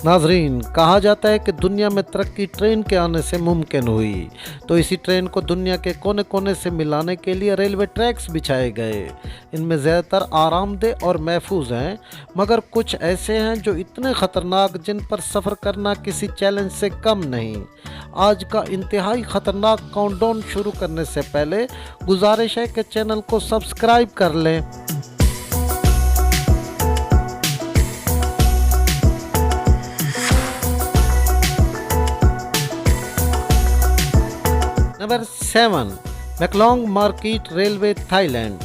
नाजरीन, कहा जाता है कि दुनिया में तरक्की ट्रेन के आने से मुमकिन हुई, तो इसी ट्रेन को दुनिया के कोने कोने से मिलाने के लिए रेलवे ट्रैक्स बिछाए गए। इनमें ज़्यादातर आरामदेह और महफूज हैं, मगर कुछ ऐसे हैं जो इतने ख़तरनाक जिन पर सफ़र करना किसी चैलेंज से कम नहीं। आज का इंतहाई ख़तरनाक काउंटडाउन शुरू करने से पहले गुजारिश है कि चैनल को सब्सक्राइब कर लें। Number 7, Maeklong market railway, Thailand.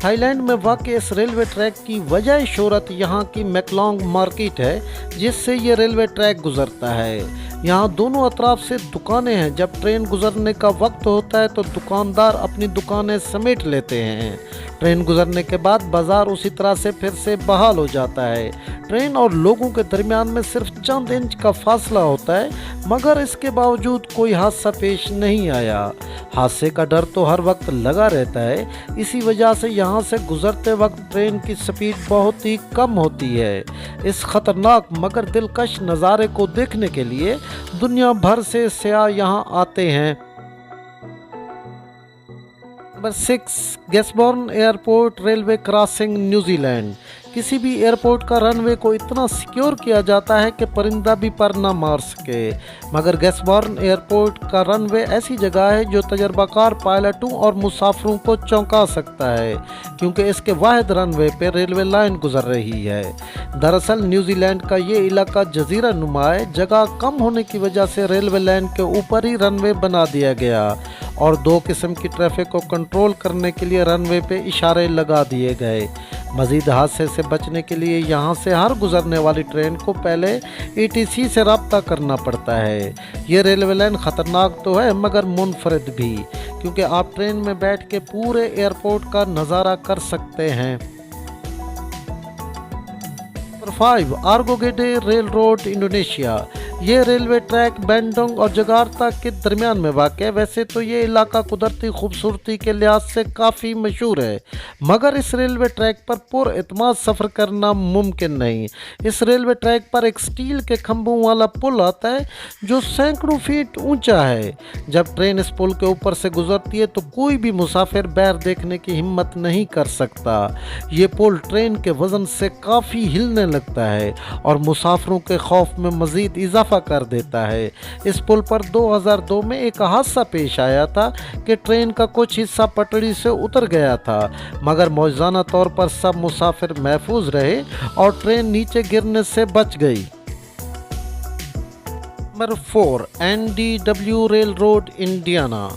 Thailand में वाक़ इस रेलवे ट्रैक की वजह शोहरत यहाँ की मैकलोंग मार्केट है, जिससे ये रेलवे ट्रैक गुजरता है। यहाँ दोनों अतराफ से दुकानें हैं। जब ट्रेन गुजरने का वक्त होता है तो दुकानदार अपनी दुकानें समेट लेते हैं। ट्रेन गुजरने के बाद बाज़ार उसी तरह से फिर से बहाल हो जाता है। ट्रेन और लोगों के दरमियान में सिर्फ चंद इंच का फासला होता है, मगर इसके बावजूद कोई हादसा पेश नहीं आया। हादसे का डर तो हर वक्त लगा रहता है। इसी वजह से यहाँ से गुजरते वक्त ट्रेन की स्पीड बहुत ही कम होती है। इस ख़तरनाक मगर दिलकश नज़ारे को देखने के लिए दुनिया भर से सयाह यहाँ आते हैं। Number 6, Gisborne airport railway crossing, New Zealand. किसी भी एयरपोर्ट का रनवे को इतना सिक्योर किया जाता है कि परिंदा भी पर ना मार सके, मगर गैसबॉर्न एयरपोर्ट का रनवे ऐसी जगह है जो तजर्बाकार पायलटों और मुसाफिरों को चौंका सकता है, क्योंकि इसके वाहिद रनवे पर रेलवे लाइन गुजर रही है। दरअसल न्यूजीलैंड का ये इलाका जजीरा नुमा है। जगह कम होने की वजह से रेलवे लाइन के ऊपर ही रनवे बना दिया गया और दो किस्म की ट्रैफिक को कंट्रोल करने के लिए रनवे पे इशारे लगा दिए गए। मज़ीद हादसे से बचने के लिए यहाँ से हर गुजरने वाली ट्रेन को पहले ATC से रब्ता करना पड़ता है। ये रेलवे लाइन ख़तरनाक तो है, मगर मुनफरद भी, क्योंकि आप ट्रेन में बैठ के पूरे एयरपोर्ट का नज़ारा कर सकते हैं। Number 5, Ergo Gede rail road, Indonesia. ये रेलवे ट्रैक बैंडोंग और जकार्ता के दरमियान में वाक़ है। वैसे तो ये इलाका कुदरती खूबसूरती के लिहाज से काफ़ी मशहूर है, मगर इस रेलवे ट्रैक पर पुरएतमाद सफ़र करना मुमकिन नहीं। इस रेलवे ट्रैक पर एक स्टील के खंभों वाला पुल आता है जो सैकड़ों फीट ऊंचा है। जब ट्रेन इस पुल के ऊपर से गुजरती है तो कोई भी मुसाफिर बैर देखने की हिम्मत नहीं कर सकता। ये पुल ट्रेन के वज़न से काफ़ी हिलने लगता है और मुसाफिरों के खौफ में मज़ीद इजाफा कर देता है। इस पुल पर 2002 में एक हादसा पेश आया था कि ट्रेन का कुछ हिस्सा पटड़ी से उतर गया था, मगर मौजूदा तौर पर सब मुसाफिर महफूज रहे और ट्रेन नीचे गिरने से बच गई। Number 4, NDW rail road, Indiana.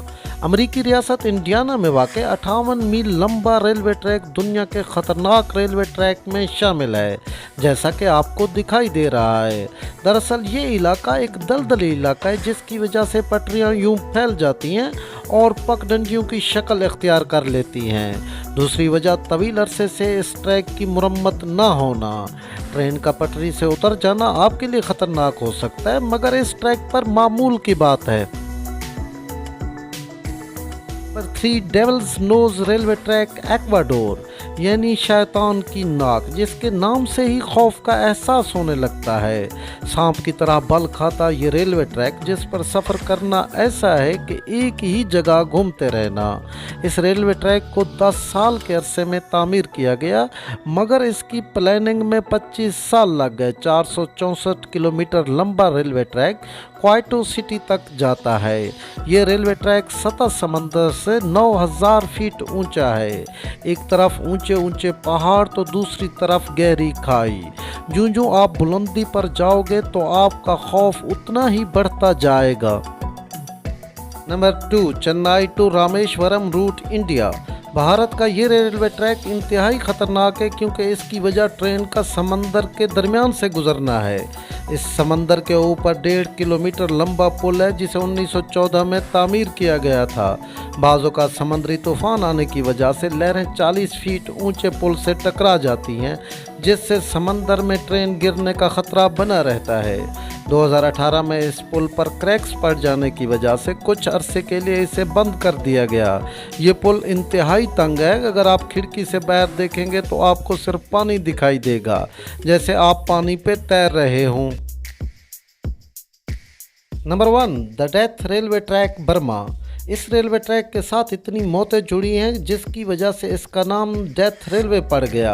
अमरीकी रियासत इंडियाना में वाक़ 58 मील लंबा रेलवे ट्रैक दुनिया के ख़तरनाक रेलवे ट्रैक में शामिल है, जैसा कि आपको दिखाई दे रहा है। दरअसल ये इलाका एक दलदली इलाका है, जिसकी वजह से पटरियाँ यूं फैल जाती हैं और पगडंडियों की शक्ल इख्तियार कर लेती हैं। दूसरी वजह तवील अरसे से इस ट्रैक की मुरम्मत ना होना। ट्रेन का पटरी से उतर जाना आपके लिए ख़तरनाक हो सकता है, मगर इस ट्रैक पर मामूल की बात है। Number 3, Devil's Nose railway track, Ecuador, यानी शैतान की नाक, जिसके नाम से ही खौफ का एहसास होने लगता है। सांप की तरह बल खाता ये रेलवे ट्रैक, जिस पर सफ़र करना ऐसा है कि एक ही जगह घूमते रहना। इस रेलवे ट्रैक को 10 साल के अरसे में तामीर किया गया, मगर इसकी प्लानिंग में 25 साल लग गए। 464 किलोमीटर लंबा रेलवे ट्रैक क्वाइटो सिटी तक जाता है। ये रेलवे ट्रैक सतह समंदर से 9000 फीट ऊंचा है। एक तरफ ऊंचे ऊंचे पहाड़ तो दूसरी तरफ गहरी खाई। जूं आप बुलंदी पर जाओगे तो आपका खौफ उतना ही बढ़ता जाएगा। Number 2, Chennai to Rameswaram route, India. Bharat का ये रेलवे ट्रैक इंतहाई ख़तरनाक है, क्योंकि इसकी वजह ट्रेन का समंदर के दरमियान से गुजरना है। इस समंदर के ऊपर 1.5 किलोमीटर लंबा पुल है, जिसे 1914 में तामीर किया गया था। बाज़ों का समुद्री तूफ़ान आने की वजह से लहरें 40 फीट ऊंचे पुल से टकरा जाती हैं, जिससे समंदर में ट्रेन गिरने का ख़तरा बना रहता है। 2018 में इस पुल पर क्रैक्स पड़ जाने की वजह से कुछ अरसे के लिए इसे बंद कर दिया गया। ये पुल इंतहाई तंग है। अगर आप खिड़की से बाहर देखेंगे तो आपको सिर्फ पानी दिखाई देगा, जैसे आप पानी पे तैर रहे हों। Number 1, the death railway track Burma. इस रेलवे ट्रैक के साथ इतनी मौतें जुड़ी हैं जिसकी वजह से इसका नाम डेथ रेलवे पड़ गया।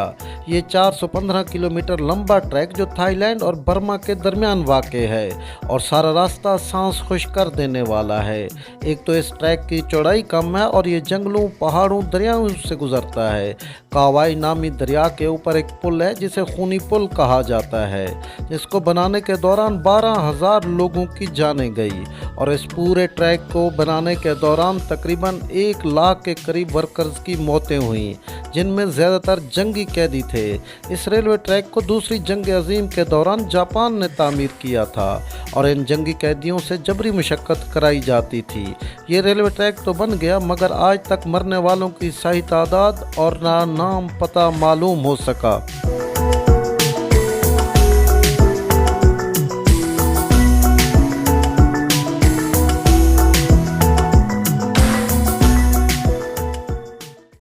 ये 415 किलोमीटर लंबा ट्रैक जो थाईलैंड और बर्मा के दरमियान वाक़ है और सारा रास्ता सांस खुश कर देने वाला है। एक तो इस ट्रैक की चौड़ाई कम है और ये जंगलों, पहाड़ों, दरियाओं से गुजरता है। कावाई नामी दरिया के ऊपर एक पुल है जिसे खूनी पुल कहा जाता है, जिसको बनाने के दौरान 12,000 लोगों की जानें गई और इस पूरे ट्रैक को बनाने के दौरान तकरीबन 1 लाख के करीब वर्कर्स की मौतें हुईं, जिनमें ज़्यादातर जंगी कैदी थे। इस रेलवे ट्रैक को दूसरी जंग अजीम के दौरान जापान ने तामीर किया था और इन जंगी कैदियों से जबरी मशक्क़त कराई जाती थी। ये रेलवे ट्रैक तो बन गया मगर आज तक मरने वालों की सही तादाद और ना नाम पता मालूम हो सका।